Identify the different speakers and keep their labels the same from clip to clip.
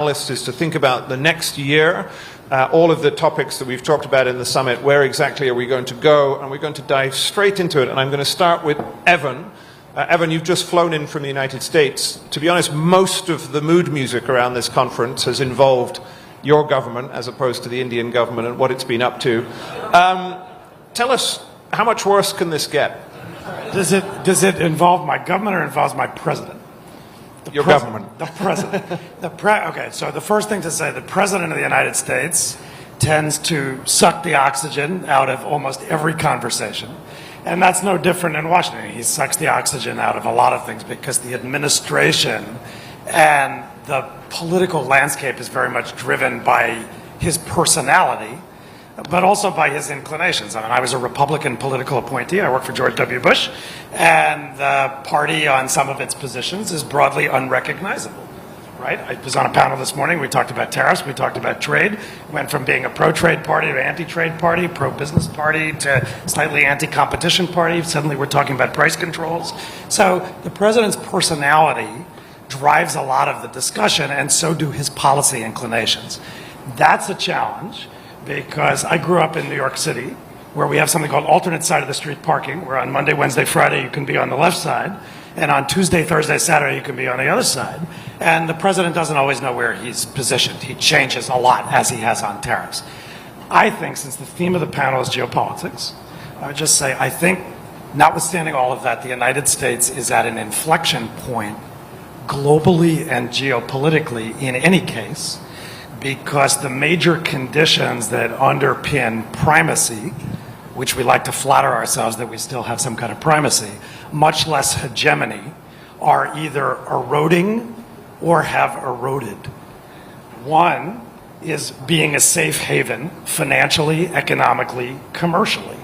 Speaker 1: Is to think about the next year, all of the topics that we've talked about in the summit. Where exactly are we going to go? And we're going to dive straight into it. And I'm going to start with Evan. Evan, you've just flown in from the United States. To be honest, most of the mood music around this conference has involved your government as opposed to the Indian government and what it's been up to. Tell us, how much worse can this get?
Speaker 2: Does it involve my government or involves my president?
Speaker 1: Your government.
Speaker 2: The president. Okay, so the first thing to say, the president of the United States tends to suck the oxygen out of almost every conversation. And that's no different in Washington. He sucks the oxygen out of a lot of things because the administration and the political landscape is very much driven by his personality, but also by his inclinations. I mean, I was a Republican political appointee. I worked for George W. Bush, and the party on some of its positions is broadly unrecognizable, right? I was on a panel this morning. We talked about tariffs. We talked about trade. Went from being a pro-trade party to anti-trade party, pro-business party to slightly anti-competition party. Suddenly we're talking about price controls. So the president's personality drives a lot of the discussion, and so do his policy inclinations. That's a challenge, because I grew up in New York City, where we have something called alternate side of the street parking, where on Monday, Wednesday, Friday, you can be on the left side, and on Tuesday, Thursday, Saturday, you can be on the other side. And the president doesn't always know where he's positioned. He changes a lot, as he has on tariffs. I think, since the theme of the panel is geopolitics, I would just say, I think, notwithstanding all of that, the United States is at an inflection point globally and geopolitically in any case, because the major conditions that underpin primacy, which we like to flatter ourselves that we still have some kind of primacy, much less hegemony, are either eroding or have eroded. One is being a safe haven financially, economically, commercially.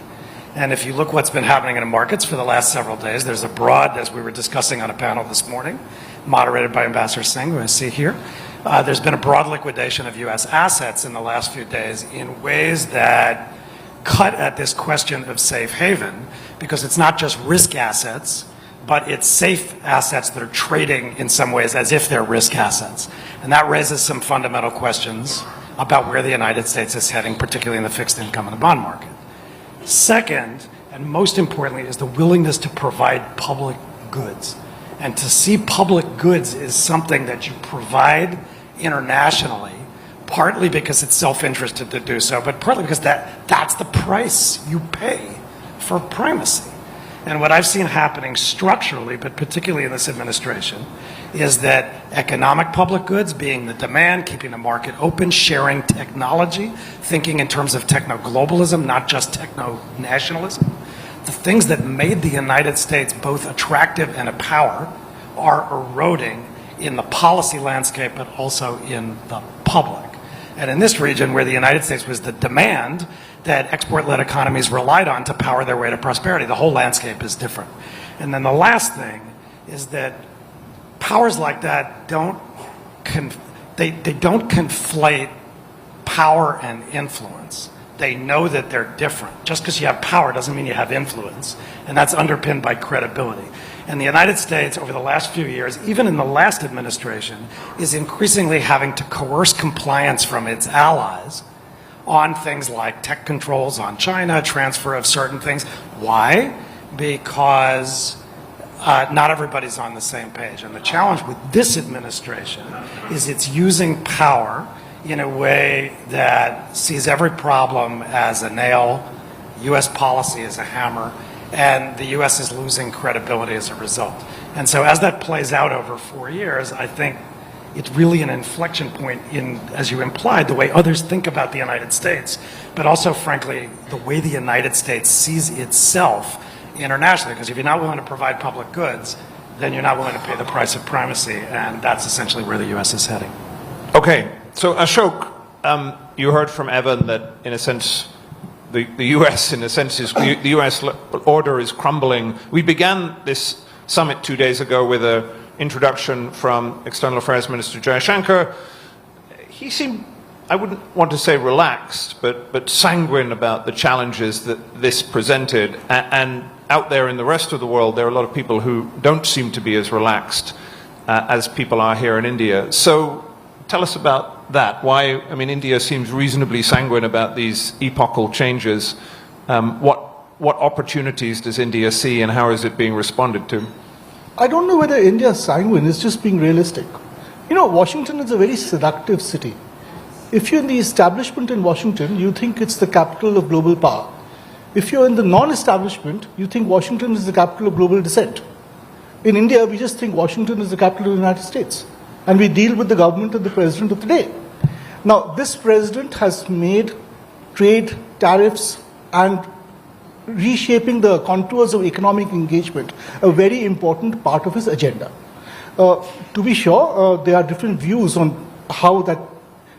Speaker 2: And if you look what's been happening in the markets for the last several days, there's a broad, as we were discussing on a panel this morning, moderated by Ambassador Singh, who I see here, there's been a broad liquidation of U.S. assets in the last few days in ways that cut at this question of safe haven, because it's not just risk assets, but it's safe assets that are trading in some ways as if they're risk assets. And that raises some fundamental questions about where the United States is heading, particularly in the fixed income and the bond market. Second, and most importantly, is the willingness to provide public goods. And to see public goods is something that you provide internationally, partly because it's self-interested to do so, but partly because that's the price you pay for primacy. And what I've seen happening structurally, but particularly in this administration, is that economic public goods being the demand, keeping the market open, sharing technology, thinking in terms of techno-globalism, not just techno-nationalism, the things that made the United States both attractive and a power are eroding in the policy landscape, but also in the public. And in this region, where the United States was the demand that export-led economies relied on to power their way to prosperity, the whole landscape is different. And then the last thing is that powers like that don't conflate power and influence. They know that they're different. Just because you have power doesn't mean you have influence, and that's underpinned by credibility. And the United States, over the last few years, even in the last administration, is increasingly having to coerce compliance from its allies on things like tech controls on China, transfer of certain things. Why? Because not everybody's on the same page. And the challenge with this administration is it's using power in a way that sees every problem as a nail, U.S. policy as a hammer, and the U.S. is losing credibility as a result. And so as that plays out over 4 years, I think it's really an inflection point in, as you implied, the way others think about the United States, but also, frankly, the way the United States sees itself internationally. Because if you're not willing to provide public goods, then you're not willing to pay the price of primacy, and that's essentially where the U.S. is heading.
Speaker 1: Okay, so Ashok, you heard from Evan that, in a sense, the U.S. in a sense is the U.S. order is crumbling. We began this summit 2 days ago with an introduction from External Affairs Minister Jaishankar. He seemed, I wouldn't want to say relaxed, but sanguine about the challenges that this presented. And out there in the rest of the world, there are a lot of people who don't seem to be as relaxed as people are here in India. So tell us about that. Why, I mean, India seems reasonably sanguine about these epochal changes. What opportunities does India see and how is it being responded to?
Speaker 3: I don't know whether India is sanguine, it's just being realistic. You know, Washington is a very seductive city. If you're in the establishment in Washington, you think it's the capital of global power. If you're in the non-establishment, you think Washington is the capital of global dissent. In India, we just think Washington is the capital of the United States. And we deal with the government and the president of the day. Now, this president has made trade, tariffs, and reshaping the contours of economic engagement a very important part of his agenda. To be sure, there are different views on how that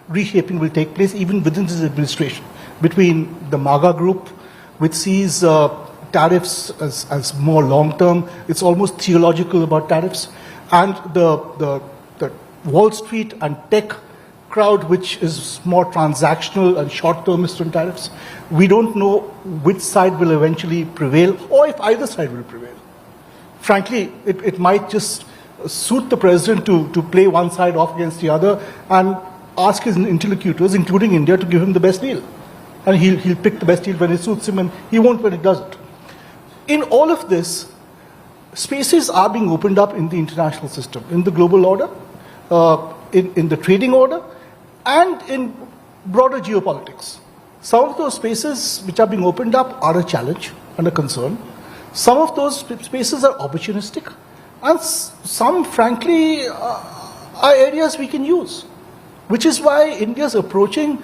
Speaker 3: reshaping will take place, even within his administration, between the MAGA group, which sees tariffs as more long-term. It's almost theological about tariffs, and the Wall Street and tech crowd, which is more transactional and short-termist on tariffs. We don't know which side will eventually prevail, or if either side will prevail. Frankly, it might just suit the president to play one side off against the other and ask his interlocutors, including India, to give him the best deal. And he'll pick the best deal when it suits him, and he won't when it doesn't. In all of this, spaces are being opened up in the international system, in the global order, in the trading order, and in broader geopolitics. Some of those spaces which are being opened up are a challenge and a concern. Some of those spaces are opportunistic, and some, frankly, are areas we can use, which is why India is approaching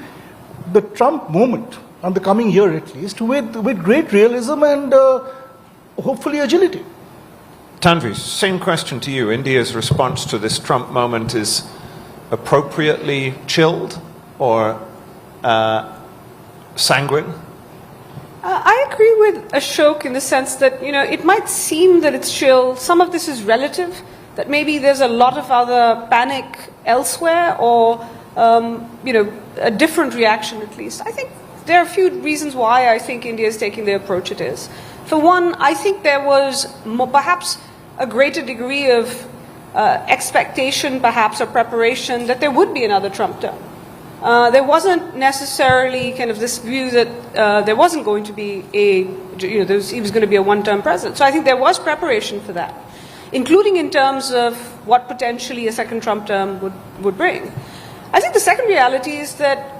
Speaker 3: the Trump moment, and the coming year at least, with great realism and hopefully agility.
Speaker 1: Tanvi, same question to you. India's response to this Trump moment is appropriately chilled or sanguine?
Speaker 4: I agree with Ashok in the sense that, it might seem that it's chill. Some of this is relative, that maybe there's a lot of other panic elsewhere or, a different reaction at least. I think there are a few reasons why I think India is taking the approach it is. For one, I think there was perhaps a greater degree of expectation, perhaps, or preparation that there would be another Trump term. There wasn't necessarily kind of this view that there wasn't going to be he was going to be a one-term president. So I think there was preparation for that, including in terms of what potentially a second Trump term would bring. I think the second reality is that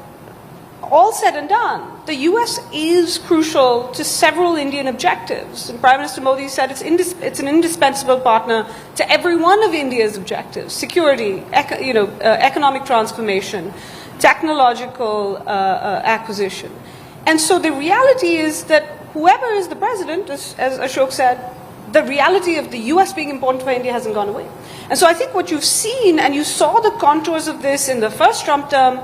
Speaker 4: all said and done, the US is crucial to several Indian objectives. And Prime Minister Modi said it's an indispensable partner to every one of India's objectives: security, economic transformation, technological acquisition. And so the reality is that whoever is the president, as Ashok said, the reality of the US being important for India hasn't gone away. And so I think what you've seen, and you saw the contours of this in the first Trump term,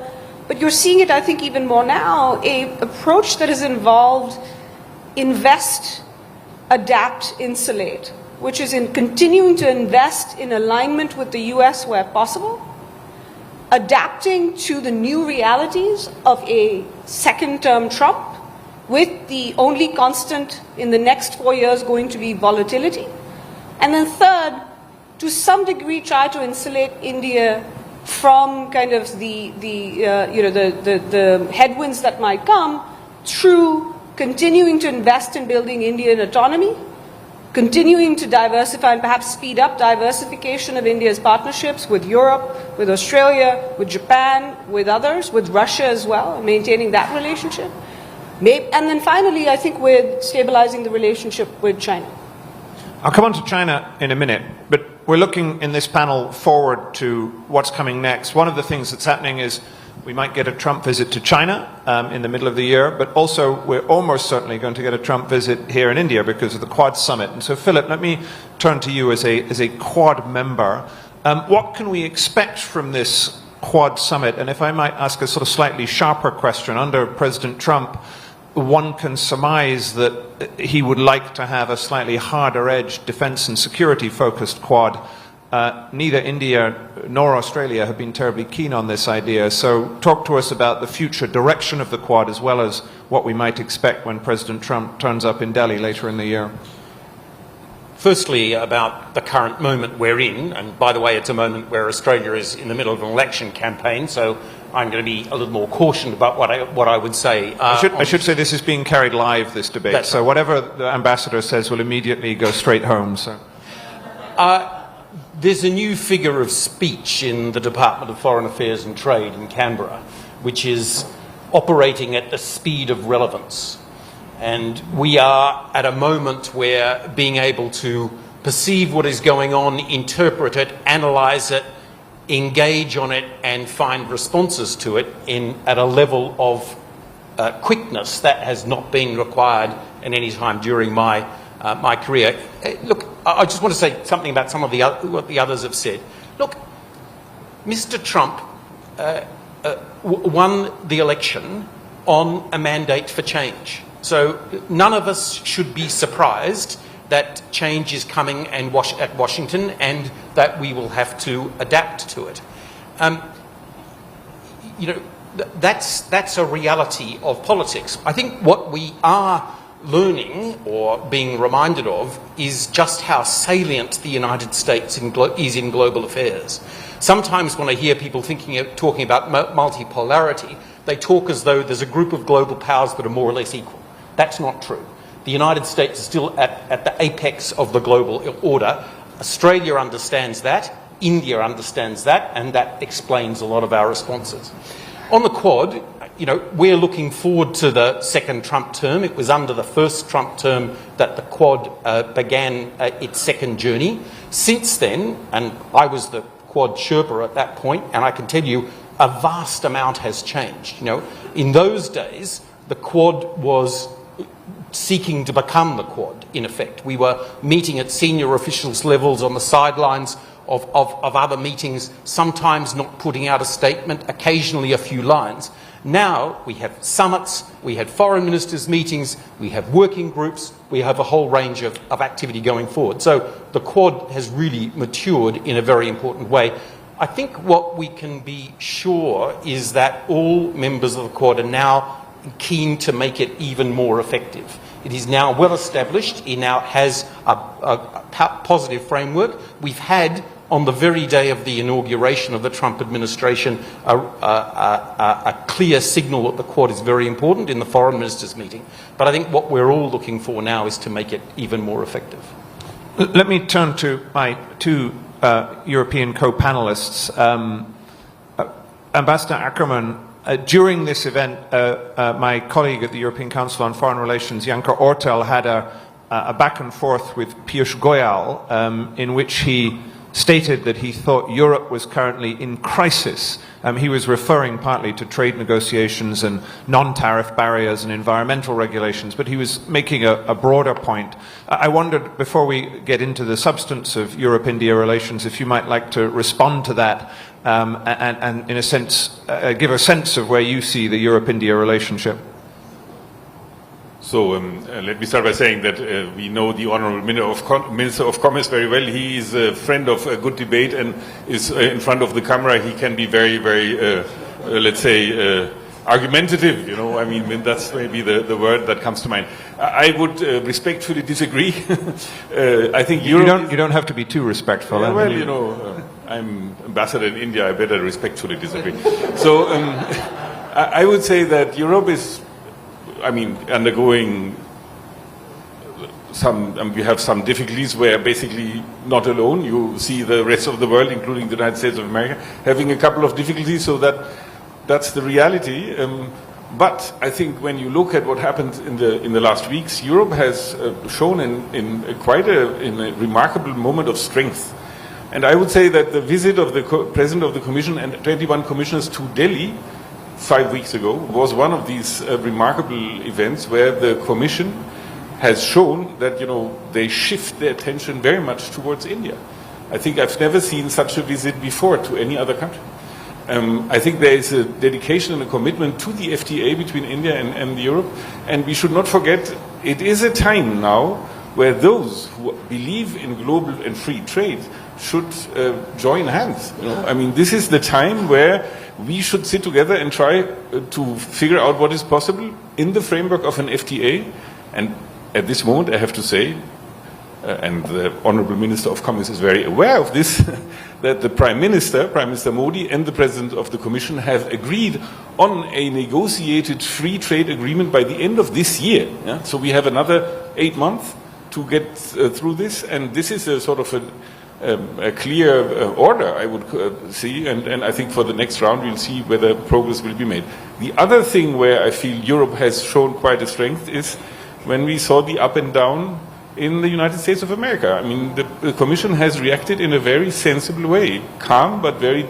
Speaker 4: but you're seeing it, I think, even more now, an approach that has involved invest, adapt, insulate, which is in continuing to invest in alignment with the US where possible, adapting to the new realities of a second-term Trump, with the only constant in the next 4 years going to be volatility. And then third, to some degree try to insulate India from kind of the headwinds that might come through continuing to invest in building Indian autonomy, continuing to diversify and perhaps speed up diversification of India's partnerships with Europe, with Australia, with Japan, with others, with Russia as well, maintaining that relationship. And then finally, I think with stabilizing the relationship with China.
Speaker 1: I'll come on to China in a minute, but we're looking in this panel forward to what's coming next. One of the things that's happening is we might get a Trump visit to China in the middle of the year, but also we're almost certainly going to get a Trump visit here in India because of the Quad Summit. And so, Philip, let me turn to you as a Quad member. What can we expect from this Quad Summit? And if I might ask a sort of slightly sharper question, under President Trump, one can surmise that he would like to have a slightly harder-edged defense and security-focused Quad. Neither India nor Australia have been terribly keen on this idea. So talk to us about the future direction of the Quad as well as what we might expect when President Trump turns up in Delhi later in the year.
Speaker 5: Firstly, about the current moment we're in, and by the way, it's a moment where Australia is in the middle of an election campaign, so I'm going to be a little more cautioned about what I would say.
Speaker 1: I should say this is being carried live, this debate,
Speaker 5: That's
Speaker 1: so
Speaker 5: right.
Speaker 1: whatever the ambassador says will immediately go straight home. So.
Speaker 5: There's a new figure of speech in the Department of Foreign Affairs and Trade in Canberra, which is operating at the speed of relevance. And we are at a moment where being able to perceive what is going on, interpret it, analyse it, engage on it and find responses to it at a level of quickness that has not been required at any time during my career. Look, I just want to say something about some of what the others have said. Look, Mr. Trump won the election on a mandate for change. So none of us should be surprised that change is coming at Washington and that we will have to adapt to it. That's a reality of politics. I think what we are learning or being reminded of is just how salient the United States is in global affairs. Sometimes when I hear people talking about multipolarity, they talk as though there's a group of global powers that are more or less equal. That's not true. The United States is still at the apex of the global order. Australia understands that, India understands that, and that explains a lot of our responses. On the Quad, we're looking forward to the second Trump term. It was under the first Trump term that the Quad began its second journey. Since then, and I was the Quad Sherpa at that point, and I can tell you a vast amount has changed. In those days, the Quad was seeking to become the Quad, in effect. We were meeting at senior officials' levels on the sidelines of other meetings, sometimes not putting out a statement, occasionally a few lines. Now we have summits, we have foreign ministers' meetings, we have working groups, we have a whole range of activity going forward. So the Quad has really matured in a very important way. I think what we can be sure is that all members of the Quad are now keen to make it even more effective. It is now well established. It now has a positive framework. We've had, on the very day of the inauguration of the Trump administration, a clear signal that the Quad is very important in the foreign ministers' meeting. But I think what we're all looking for now is to make it even more effective.
Speaker 1: Let me turn to my two European co-panelists. Ambassador Ackermann, during this event, my colleague at the European Council on Foreign Relations, Janko Ortel, had a back and forth with Piyush Goyal in which he stated that he thought Europe was currently in crisis. He was referring partly to trade negotiations and non-tariff barriers and environmental regulations, but he was making a broader point. I wondered, before we get into the substance of Europe-India relations, if you might like to respond to that and in a sense, give a sense of where you see the Europe-India relationship.
Speaker 6: So let me start by saying that we know the Honourable Minister of Commerce very well. He is a friend of a good debate and is in front of the camera. He can be very, very, let's say, argumentative. I mean, that's maybe the word that comes to mind. I would respectfully disagree. I think Europe...
Speaker 1: You don't have to be too respectful.
Speaker 6: Yeah, well, I'm ambassador in India. I better respectfully disagree. So I would say that Europe is, undergoing we have some difficulties where basically not alone. You see the rest of the world, including the United States of America, having a couple of difficulties, so that's the reality. But I think when you look at what happened in the last weeks, Europe has shown in a remarkable moment of strength. And I would say that the visit of the President of the Commission and 21 commissioners to Delhi 5 weeks ago was one of these remarkable events where the Commission has shown that they shift their attention very much towards India. I think I've never seen such a visit before to any other country. I think there is a dedication and a commitment to the FTA between India and Europe, and we should not forget it is a time now where those who believe in global and free trade should join hands. This is the time where we should sit together and try to figure out what is possible in the framework of an FTA. And at this moment, I have to say, and the Honourable Minister of Commerce is very aware of this, that the Prime Minister Modi, and the President of the Commission have agreed on a negotiated free trade agreement by the end of this year. Yeah? So we have another 8 months to get through this, and this is a sort of a clear order, I would see, and I think for the next round we'll see whether progress will be made. The other thing where I feel Europe has shown quite a strength is when we saw the up and down in the United States of America. I mean, the Commission has reacted in a very sensible way, calm but very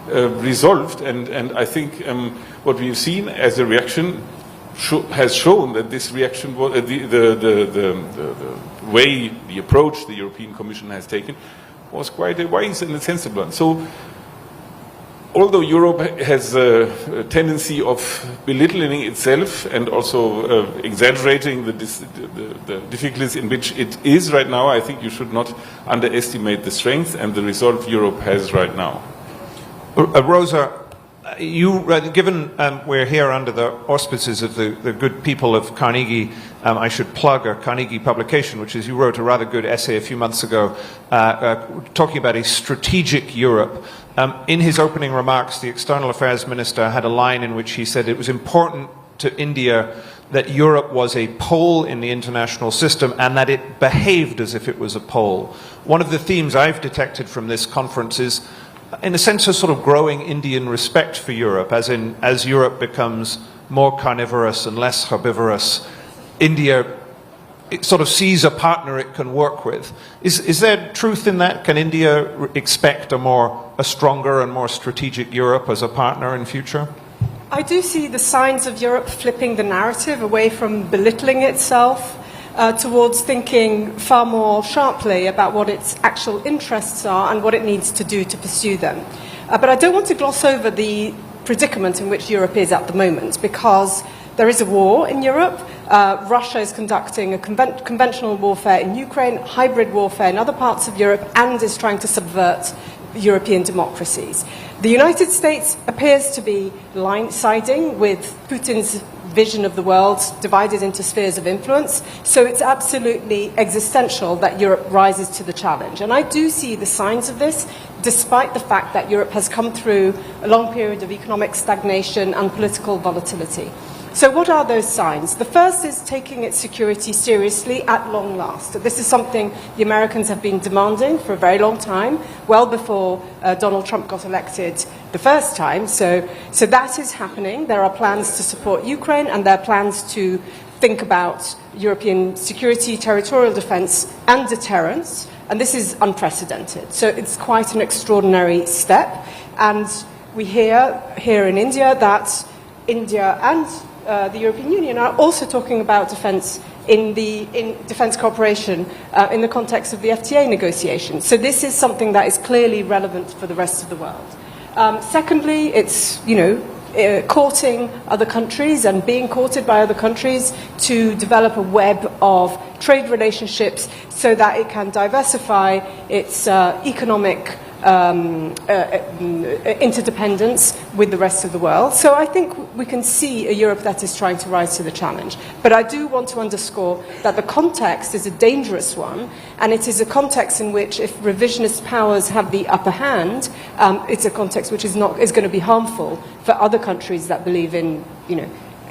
Speaker 6: resolved, and I think what we've seen as a reaction has shown that this reaction was the way, the approach the European Commission has taken was quite a wise and a sensible one. So, although Europe has a tendency of belittling itself and also exaggerating the difficulties in which it is right now, I think you should not underestimate the strength and the resolve Europe has right now.
Speaker 1: Rosa, given we're here under the auspices of the good people of Carnegie, I should plug a Carnegie publication, which is, you wrote a rather good essay a few months ago talking about a strategic Europe. In his opening remarks, the External Affairs Minister had a line in which he said it was important to India that Europe was a pole in the international system and that it behaved as if it was a pole. One of the themes I've detected from this conference is, in a sense, a sort of growing Indian respect for Europe, as Europe becomes more carnivorous and less herbivorous, India it sort of sees a partner it can work with. Is there truth in that? Can India expect a stronger and more strategic Europe as a partner in future?
Speaker 7: I do see the signs of Europe flipping the narrative away from belittling itself towards thinking far more sharply about what its actual interests are and what it needs to do to pursue them. But I don't want to gloss over the predicament in which Europe is at the moment, because there is a war in Europe. Russia is conducting a conventional warfare in Ukraine, hybrid warfare in other parts of Europe, and is trying to subvert European democracies. The United States appears to be siding with Putin's vision of the world divided into spheres of influence, so it's absolutely existential that Europe rises to the challenge. And I do see the signs of this, despite the fact that Europe has come through a long period of economic stagnation and political volatility. So what are those signs? The first is taking its security seriously at long last. This is something the Americans have been demanding for a very long time, well before Donald Trump got elected the first time. So that is happening. There are plans to support Ukraine, and there are plans to think about European security, territorial defence and deterrence. And this is unprecedented. So it's quite an extraordinary step. And we hear here in India that India and the European Union are also talking about defence in defence cooperation in the context of the FTA negotiations. So this is something that is clearly relevant for the rest of the world. Secondly, it's courting other countries and being courted by other countries to develop a web of trade relationships so that it can diversify its economic interdependence with the rest of the world. So I think we can see a Europe that is trying to rise to the challenge. But I do want to underscore that the context is a dangerous one, and it is a context in which, if revisionist powers have the upper hand, it's a context which is going to be harmful for other countries that believe in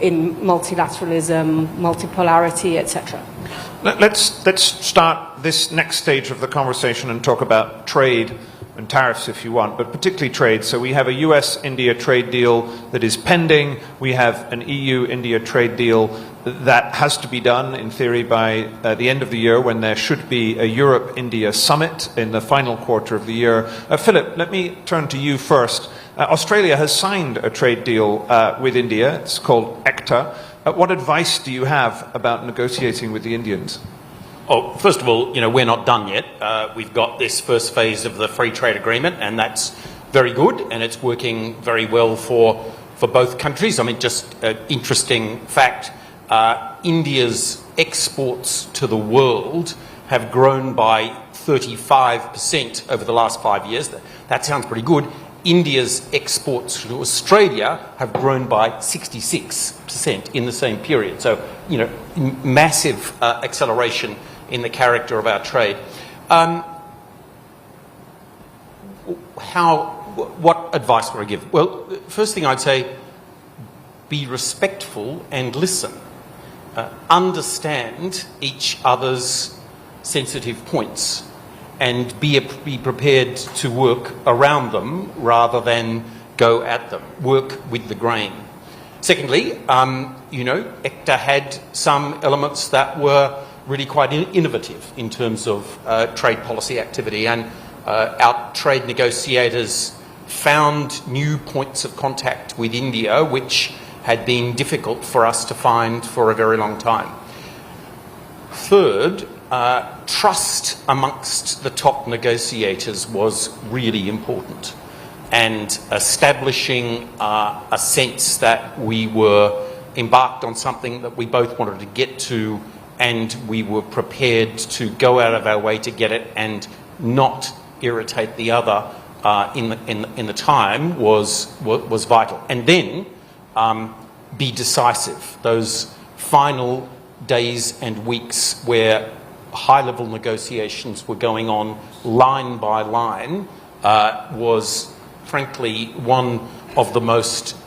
Speaker 7: multilateralism, multipolarity, etc.
Speaker 1: Let's start this next stage of the conversation and talk about trade and tariffs if you want, but particularly trade. So we have a US-India trade deal that is pending. We have an EU-India trade deal that has to be done, in theory, by the end of the year, when there should be a Europe-India summit in the final quarter of the year. Philip, let me turn to you first. Australia has signed a trade deal with India. It's called ECTA. What advice do you have about negotiating with the Indians?
Speaker 5: Oh, first of all, we're not done yet. We've got this first phase of the free trade agreement, and that's very good, and it's working very well for both countries. I mean, just an interesting fact, India's exports to the world have grown by 35% over the last 5 years. That sounds pretty good. India's exports to Australia have grown by 66% in the same period. So, massive acceleration in the character of our trade. What advice would I give? Well, first thing I'd say, be respectful and listen. Understand each other's sensitive points and be prepared to work around them rather than go at them. Work with the grain. Secondly, ECTA had some elements that were really quite innovative in terms of trade policy activity, and our trade negotiators found new points of contact with India which had been difficult for us to find for a very long time. Third, trust amongst the top negotiators was really important, and establishing a sense that we were embarked on something that we both wanted to get to, and we were prepared to go out of our way to get it and not irritate the other in the time was vital. And then be decisive. Those final days and weeks where high-level negotiations were going on line by line was, frankly, one of the most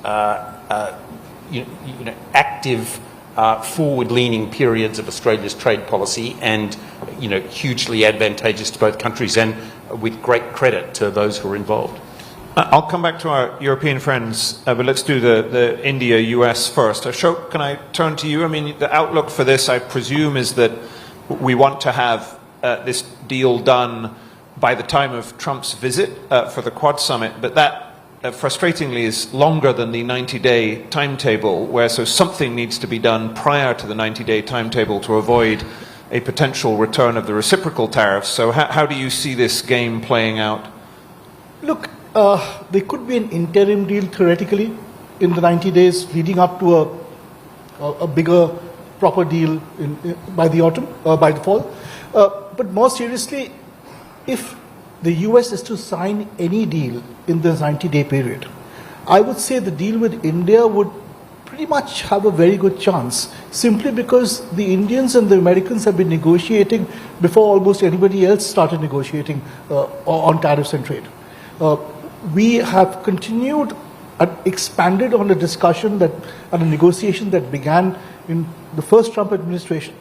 Speaker 5: active, forward-leaning periods of Australia's trade policy, and hugely advantageous to both countries, and with great credit to those who are involved.
Speaker 1: I'll come back to our European friends, but let's do the India-US first. Ashok, can I turn to you? I mean, the outlook for this, I presume, is that we want to have this deal done by the time of Trump's visit for the Quad Summit, but that frustratingly is longer than the 90-day timetable, so something needs to be done prior to the 90-day timetable to avoid a potential return of the reciprocal tariffs. So how do you see this game playing out?
Speaker 3: Look, there could be an interim deal theoretically in the 90 days leading up to a bigger, proper deal by the autumn, by the fall. But more seriously, if the US is to sign any deal in this 90-day period, I would say the deal with India would pretty much have a very good chance, simply because the Indians and the Americans have been negotiating before almost anybody else started negotiating on tariffs and trade. We have continued and expanded on a discussion and a negotiation that began in the first Trump administration,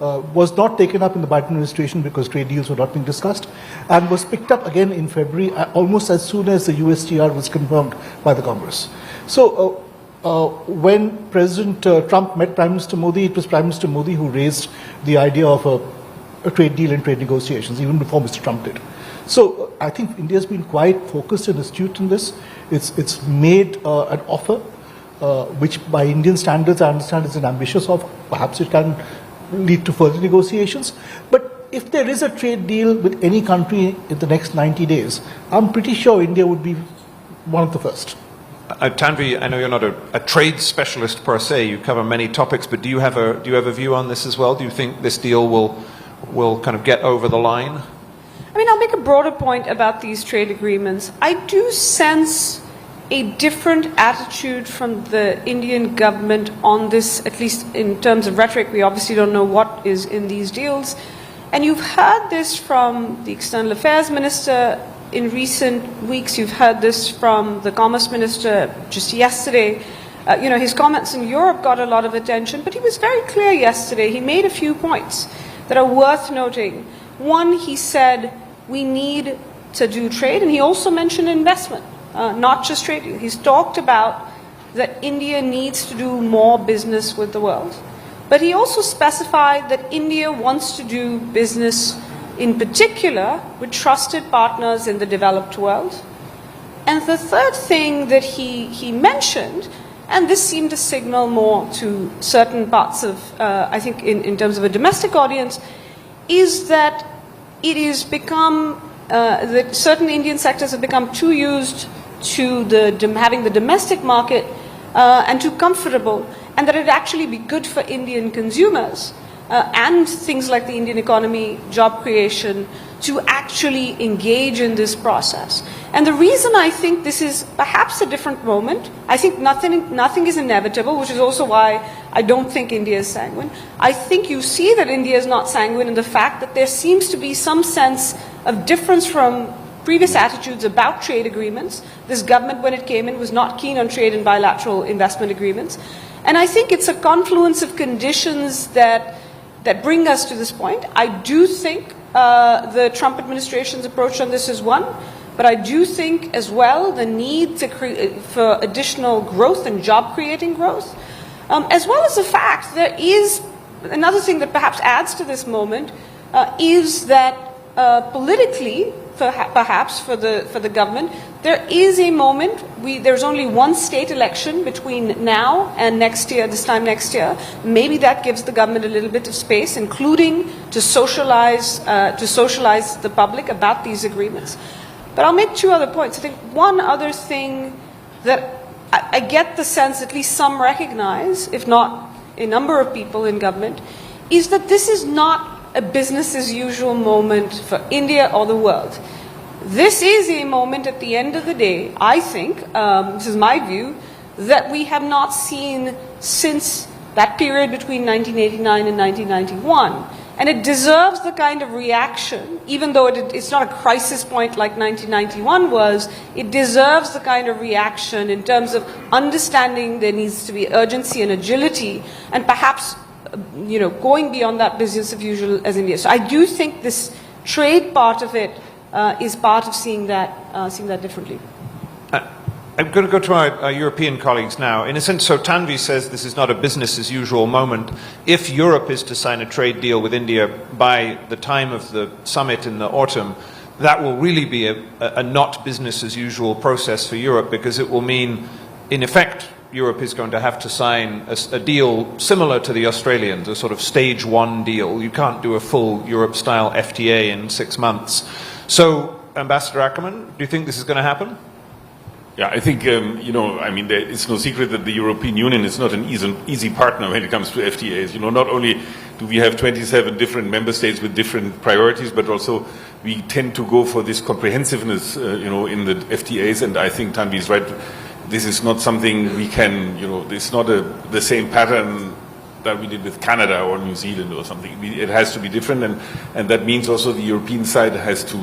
Speaker 3: was not taken up in the Biden administration because trade deals were not being discussed, and was picked up again in February, almost as soon as the USTR was confirmed by the Congress. So when President Trump met Prime Minister Modi, it was Prime Minister Modi who raised the idea of a trade deal and trade negotiations, even before Mr. Trump did. So I think India's been quite focused and astute in this. It's made an offer, which by Indian standards I understand is an ambitious offer. Perhaps it can lead to further negotiations. But if there is a trade deal with any country in the next 90 days, I'm pretty sure India would be one of the first.
Speaker 1: Tanvi, I know you're not a trade specialist per se. You cover many topics, but do you have a view on this as well? Do you think this deal will kind of get over the line?
Speaker 4: I mean, I'll make a broader point about these trade agreements. I do sense a different attitude from the Indian government on this, at least in terms of rhetoric. We obviously don't know what is in these deals. And you've heard this from the External Affairs Minister in recent weeks. You've heard this from the Commerce Minister just yesterday. His comments in Europe got a lot of attention, but he was very clear yesterday. He made a few points that are worth noting. One, he said, we need to do trade, and he also mentioned investment, not just trade. He's talked about that India needs to do more business with the world. But he also specified that India wants to do business in particular with trusted partners in the developed world. And the third thing that he mentioned, and this seemed to signal more to certain parts of, I think in terms of a domestic audience, is that it is become, that certain Indian sectors have become too used to having the domestic market and too comfortable, and that it would actually be good for Indian consumers and things like the Indian economy, job creation, to actually engage in this process. And the reason I think this is perhaps a different moment, I think nothing is inevitable, which is also why I don't think India is sanguine. I think you see that India is not sanguine in the fact that there seems to be some sense of difference from previous attitudes about trade agreements. This government, when it came in, was not keen on trade and bilateral investment agreements. And I think it's a confluence of conditions that bring us to this point. I do think the Trump administration's approach on this is one, but I do think as well the need for additional growth and job-creating growth, as well as the fact there is another thing that perhaps adds to this moment, is that politically, perhaps for the government, there is a moment. There's only one state election between now and next year. This time next year, maybe that gives the government a little bit of space, including to socialize the public about these agreements. But I'll make two other points. I think one other thing that I get the sense at least some recognize, if not a number of people in government, is that this is not a business as usual moment for India or the world. This is a moment at the end of the day, I think, this is my view, that we have not seen since that period between 1989 and 1991. And it deserves the kind of reaction, even though it's not a crisis point like 1991 was, it deserves the kind of reaction in terms of understanding there needs to be urgency and agility, and perhaps going beyond that business as usual as India. So I do think this trade part of it is part of seeing that differently.
Speaker 1: I'm going to go to our European colleagues now. In a sense, so Tanvi says this is not a business as usual moment. If Europe is to sign a trade deal with India by the time of the summit in the autumn, that will really be a not business as usual process for Europe, because it will mean, in effect, Europe is going to have to sign a deal similar to the Australians, a sort of stage one deal. You can't do a full Europe-style FTA in 6 months. So, Ambassador Ackermann, do you think this is going to happen?
Speaker 6: Yeah, I think, it's no secret that the European Union is not an easy partner when it comes to FTAs. Not only do we have 27 different member states with different priorities, but also we tend to go for this comprehensiveness, in the FTAs, and I think Tanvi is right. This is not something we can, it's not the same pattern that we did with Canada or New Zealand or something. It has to be different, and that means also the European side has to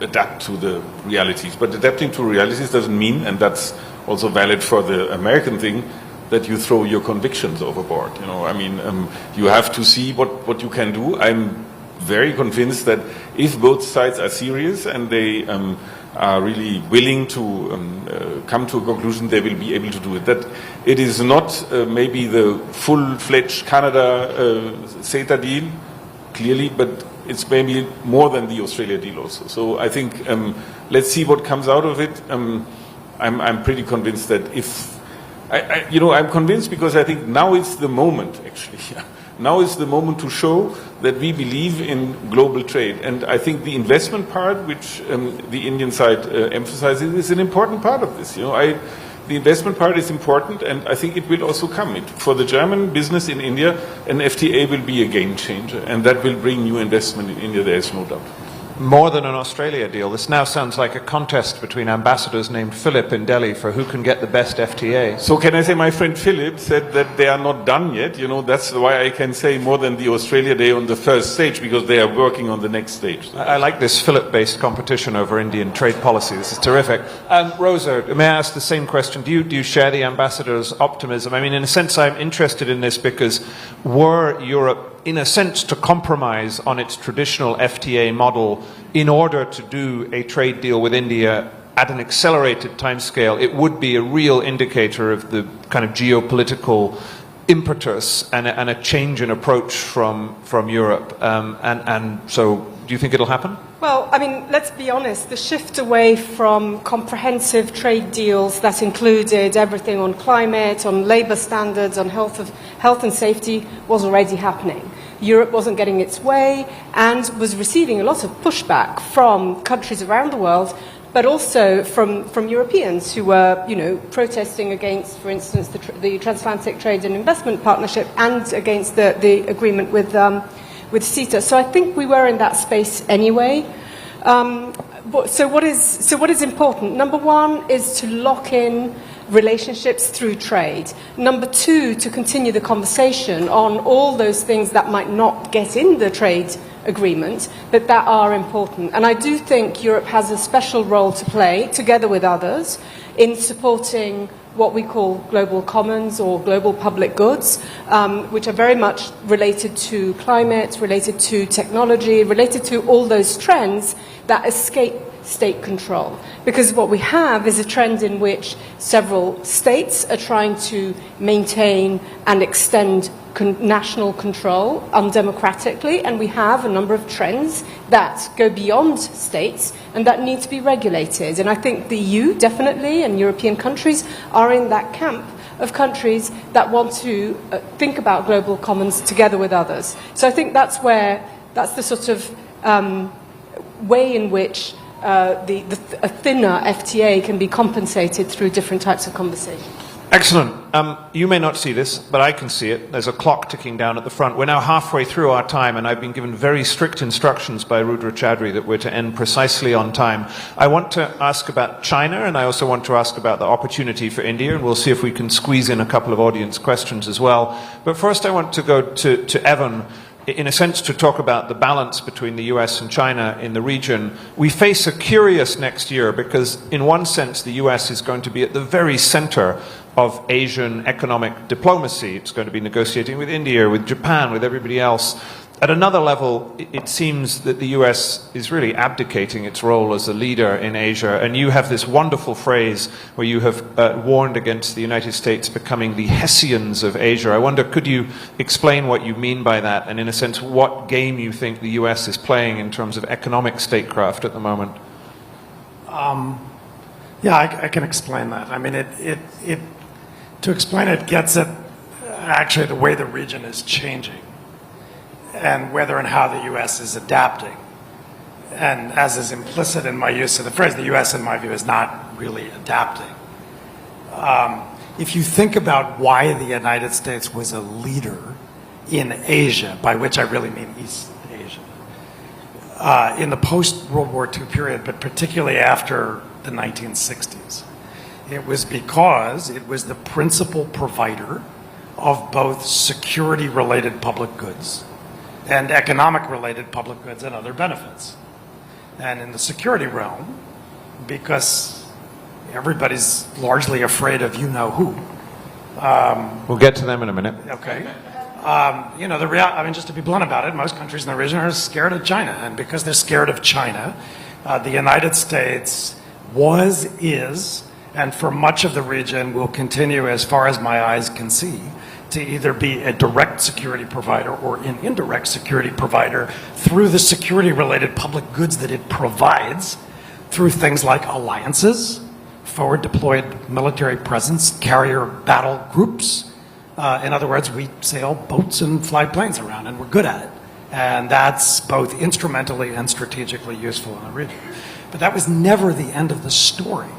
Speaker 6: adapt to the realities. But adapting to realities doesn't mean, and that's also valid for the American thing, that you throw your convictions overboard. You have to see what you can do. I'm very convinced that if both sides are serious and they are really willing to come to a conclusion, they will be able to do it. That it is not maybe the full-fledged Canada CETA deal, clearly, but it's maybe more than the Australia deal also. So I think let's see what comes out of it. I'm pretty convinced that I'm convinced because I think now is the moment, actually. Now is the moment to show that we believe in global trade. And I think the investment part, which the Indian side emphasizes, is an important part of this. The investment part is important, and I think it will also come. For the German business in India, an FTA will be a game changer, and that will bring new investment in India, there is no doubt.
Speaker 1: More than an Australia deal. This now sounds like a contest between ambassadors named Philipp in Delhi for who can get the best FTA.
Speaker 6: So can I say my friend Philipp said that they are not done yet. That's why I can say more than the Australia day on the first stage, because they are working on the next stage.
Speaker 1: I like this Philipp-based competition over Indian trade policy. This is terrific. Rosa, may I ask the same question? Do you share the ambassador's optimism? I mean, in a sense, I'm interested in this because were Europe in a sense, to compromise on its traditional FTA model in order to do a trade deal with India at an accelerated timescale, it would be a real indicator of the kind of geopolitical impetus and a change in approach from Europe. And so, do you think it'll happen?
Speaker 7: Well, let's be honest, the shift away from comprehensive trade deals that included everything on climate, on labour standards, on health and safety was already happening. Europe wasn't getting its way and was receiving a lot of pushback from countries around the world, but also from Europeans who were, protesting against, for instance, the Transatlantic Trade and Investment Partnership and against the agreement with CETA. So I think we were in that space anyway. So what is important? Number one is to lock in relationships through trade. Number two, to continue the conversation on all those things that might not get in the trade agreement, but that are important. And I do think Europe has a special role to play, together with others, in supporting what we call global commons or global public goods, which are very much related to climate, related to technology, related to all those trends that escape state control. Because what we have is a trend in which several states are trying to maintain and extend national control undemocratically, and we have a number of trends that go beyond states and that need to be regulated. And I think the EU definitely, and European countries, are in that camp of countries that want to think about global commons together with others. So I think that's the sort of way in which a thinner FTA can be compensated through different types of conversation.
Speaker 1: Excellent. You may not see this, but I can see it. There's a clock ticking down at the front. We're now halfway through our time, and I've been given very strict instructions by Rudra Chaudhary that we're to end precisely on time. I want to ask about China, and I also want to ask about the opportunity for India, and we'll see if we can squeeze in a couple of audience questions as well. But first I want to go to Evan, in a sense, to talk about the balance between the US and China in the region. We face a curious next year because, in one sense, the US is going to be at the very center of Asian economic diplomacy. It's going to be negotiating with India, with Japan, with everybody else. At another level, it seems that the US is really abdicating its role as a leader in Asia, and you have this wonderful phrase where you have warned against the United States becoming the Hessians of Asia. I wonder, could you explain what you mean by that, and in a sense, what game you think the US is playing in terms of economic statecraft at the moment?
Speaker 2: Yeah, I can explain that. I mean, to explain it gets at actually the way the region is changing, and whether and how the U.S. is adapting. And as is implicit in my use of the phrase, the U.S., in my view, is not really adapting. If you think about why the United States was a leader in Asia, by which I really mean East Asia, in the post-World War II period, but particularly after the 1960s, it was because it was the principal provider of both security-related public goods and economic-related public goods and other benefits. And in the security realm, because everybody's largely afraid of you-know-who.
Speaker 1: We'll get to them in a minute.
Speaker 2: Okay. You know, I mean, just to be blunt about it, most countries in the region are scared of China. And because they're scared of China, the United States is, and for much of the region will continue, as far as my eyes can see, to either be a direct security provider or an indirect security provider through the security-related public goods that it provides through things like alliances, forward-deployed military presence, carrier battle groups. In other words, we sail boats and fly planes around, and we're good at it. And that's both instrumentally and strategically useful in the region. But that was never the end of the story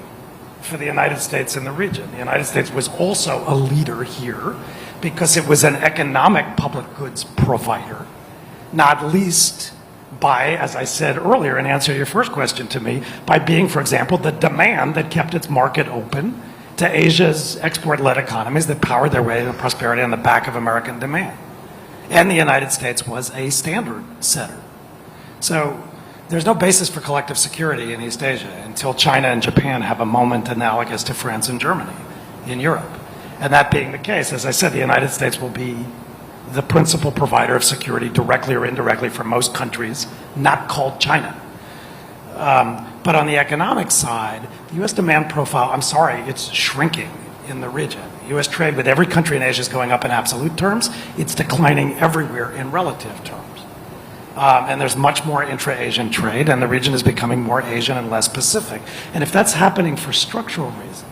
Speaker 2: for the United States in the region. The United States was also a leader here because it was an economic public goods provider, not least by, as I said earlier in answer to your first question to me, by being, for example, the demand that kept its market open to Asia's export-led economies that powered their way to prosperity on the back of American demand. And the United States was a standard setter. So there's no basis for collective security in East Asia until China and Japan have a moment analogous to France and Germany in Europe. And that being the case, as I said, the United States will be the principal provider of security directly or indirectly for most countries, not called China. But on the economic side, the U.S. demand profile, I'm sorry, it's shrinking in the region. U.S. trade with every country in Asia is going up in absolute terms. It's declining everywhere in relative terms. And there's much more intra-Asian trade, and the region is becoming more Asian and less Pacific. And if that's happening for structural reasons,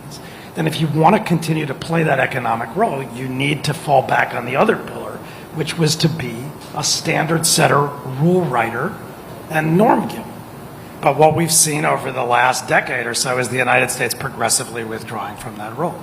Speaker 2: then if you want to continue to play that economic role, you need to fall back on the other pillar, which was to be a standard setter, rule writer, and norm giver. But what we've seen over the last decade or so is the United States progressively withdrawing from that role.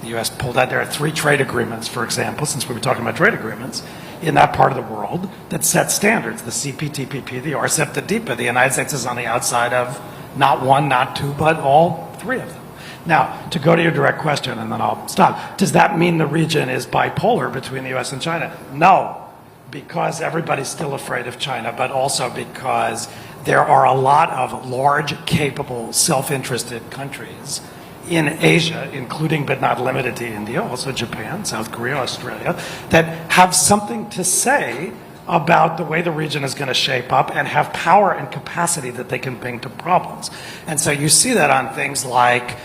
Speaker 2: The U.S. pulled out. There are 3 trade agreements, for example, since we were talking about trade agreements, in that part of the world that set standards, the CPTPP, the RCEP, the DIPA. The United States is on the outside of not 1, not 2, but all 3 of them. Now, to go to your direct question, and then I'll stop, does that mean the region is bipolar between the US and China? No, because everybody's still afraid of China, but also because there are a lot of large, capable, self-interested countries in Asia, including but not limited to India, also Japan, South Korea, Australia, that have something to say about the way the region is going to shape up and have power and capacity that they can bring to problems. And so you see that on things like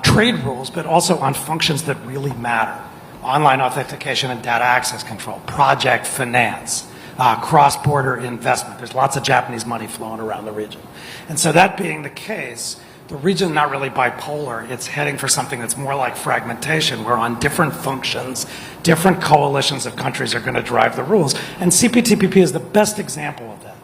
Speaker 2: trade rules, but also on functions that really matter. Online authentication and data access control, project finance, cross-border investment. There's lots of Japanese money flowing around the region. And so that being the case, the region is not really bipolar. It's heading for something that's more like fragmentation, where on different functions, different coalitions of countries are going to drive the rules. And CPTPP is the best example of that,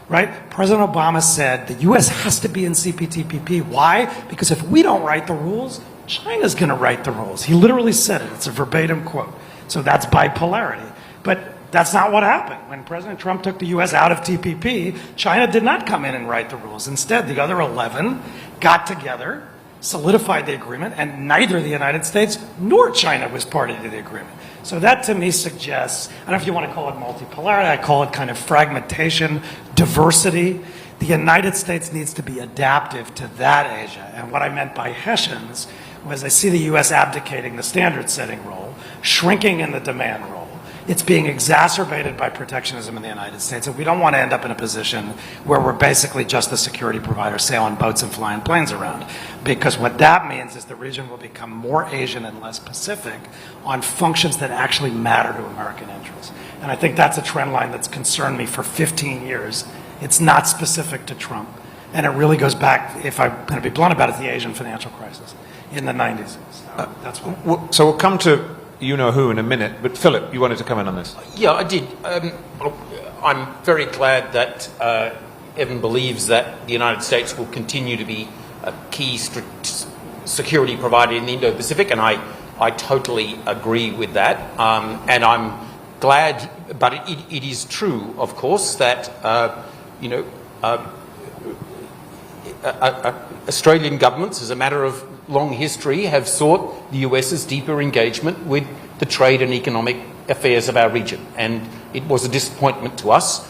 Speaker 2: right? President Obama said the U.S. has to be in CPTPP. Why? Because if we don't write the rules, China's going to write the rules. He literally said it. It's a verbatim quote. So that's bipolarity. But that's not what happened. When President Trump took the U.S. out of TPP, China did not come in and write the rules. Instead, the other 11 got together, solidified the agreement, and neither the United States nor China was party to the agreement. So that to me suggests, I don't know if you want to call it multipolarity, I call it kind of fragmentation, diversity. The United States needs to be adaptive to that Asia. And what I meant by Hessians was I see the U.S. abdicating the standard-setting role, shrinking in the demand role. It's being exacerbated by protectionism in the United States, and we don't want to end up in a position where we're basically just the security provider sailing boats and flying planes around. Because what that means is the region will become more Asian and less Pacific on functions that actually matter to American interests. And I think that's a trend line that's concerned me for 15 years. It's not specific to Trump. And it really goes back, if I'm going to be blunt about it, the Asian financial crisis in the 90s. So that's why.
Speaker 1: So we'll come to you-know-who in a minute, but Philip, you wanted to come in on this.
Speaker 5: Yeah, I did. I'm very glad that Evan believes that the United States will continue to be a key security provider in the Indo-Pacific, and I totally agree with that. And I'm glad, but it is true, of course, that Australian governments, as a matter of long history, have sought the US's deeper engagement with the trade and economic affairs of our region. And it was a disappointment to us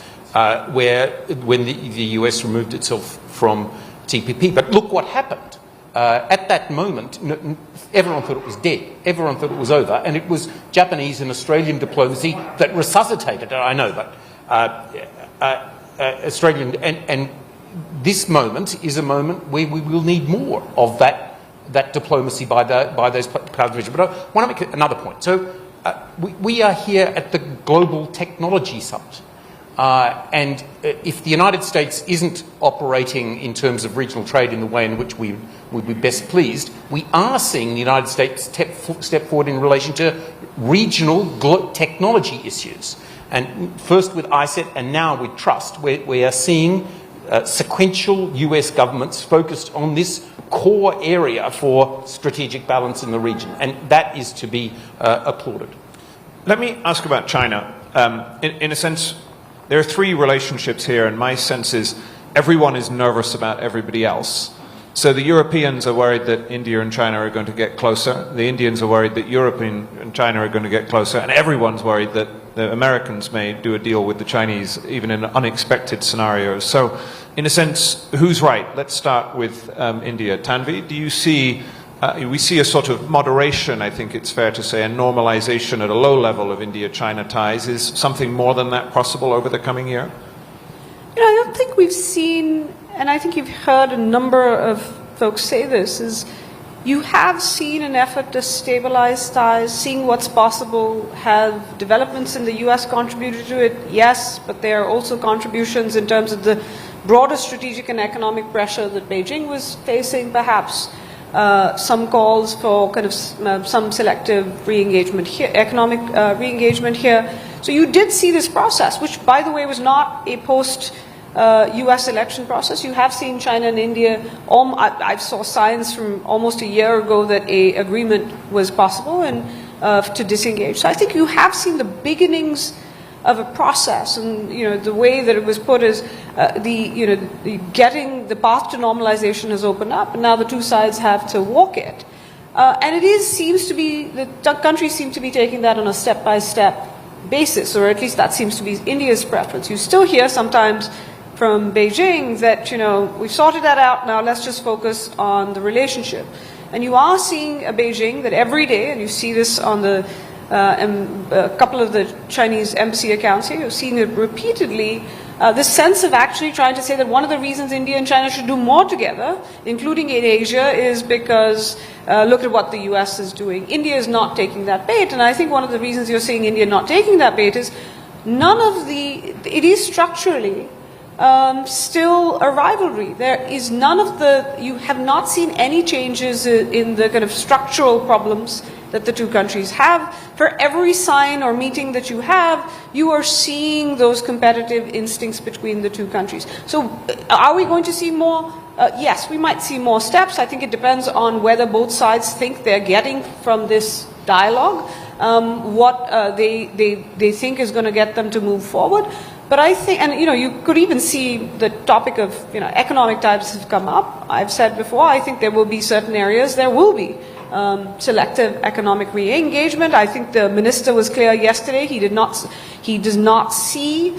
Speaker 5: when the US removed itself from TPP. But look what happened. At that moment, everyone thought it was dead. Everyone thought it was over. And it was Japanese and Australian diplomacy that resuscitated it. I know, but Australian... And this moment is a moment where we will need more of that diplomacy by those parts of the region. But I want to make another point. So we are here at the Global Technology Summit. And if the United States isn't operating in terms of regional trade in the way in which we would be best pleased, we are seeing the United States step forward in relation to regional technology issues. And first with ISET and now with Trust, we are seeing sequential US governments focused on this core area for strategic balance in the region, and that is to be applauded.
Speaker 1: Let me ask about China. In a sense, there are three relationships here, and my sense is everyone is nervous about everybody else. So the Europeans are worried that India and China are going to get closer. The Indians are worried that Europe and China are going to get closer. And everyone's worried that the Americans may do a deal with the Chinese, even in unexpected scenarios. So in a sense, who's right? Let's start with India. Tanvi, do you see, we see a sort of moderation, I think it's fair to say, a normalization at a low level of India-China ties. Is something more than that possible over the coming year?
Speaker 4: You know, I don't think we've seen, and I think you've heard a number of folks say this, is you have seen an effort to stabilize ties, seeing what's possible. Have developments in the U.S. contributed to it? Yes, but there are also contributions in terms of the broader strategic and economic pressure that Beijing was facing, perhaps. Some calls for kind of some selective re-engagement here, economic re-engagement here. So you did see this process, which, by the way, was not a post-U.S. election process. You have seen China and India. I saw signs from almost a year ago that a agreement was possible and to disengage. So I think you have seen the beginnings of a process, and the way that it was put is getting the path to normalization has opened up, and now the two sides have to walk it. And seems to be the countries seem to be taking that on a step-by-step basis, or at least that seems to be India's preference. You still hear sometimes from Beijing that we've sorted that out, now let's just focus on the relationship. And you are seeing a Beijing that every day, and you see this on a couple of the Chinese embassy accounts here, you've seen it repeatedly, this sense of actually trying to say that one of the reasons India and China should do more together, including in Asia, is because look at what the US is doing. India is not taking that bait, and I think one of the reasons you're seeing India not taking that bait is it is structurally still a rivalry. You have not seen any changes in the kind of structural problems that the two countries have. For every sign or meeting that you have, you are seeing those competitive instincts between the two countries. So are we going to see more? Yes, we might see more steps. I think it depends on whether both sides think they're getting from this dialogue, what they think is going to get them to move forward. But I think, and you could even see the topic of economic ties have come up. I've said before, I think there will be certain areas there will be selective economic re-engagement. I think the minister was clear yesterday. He does not see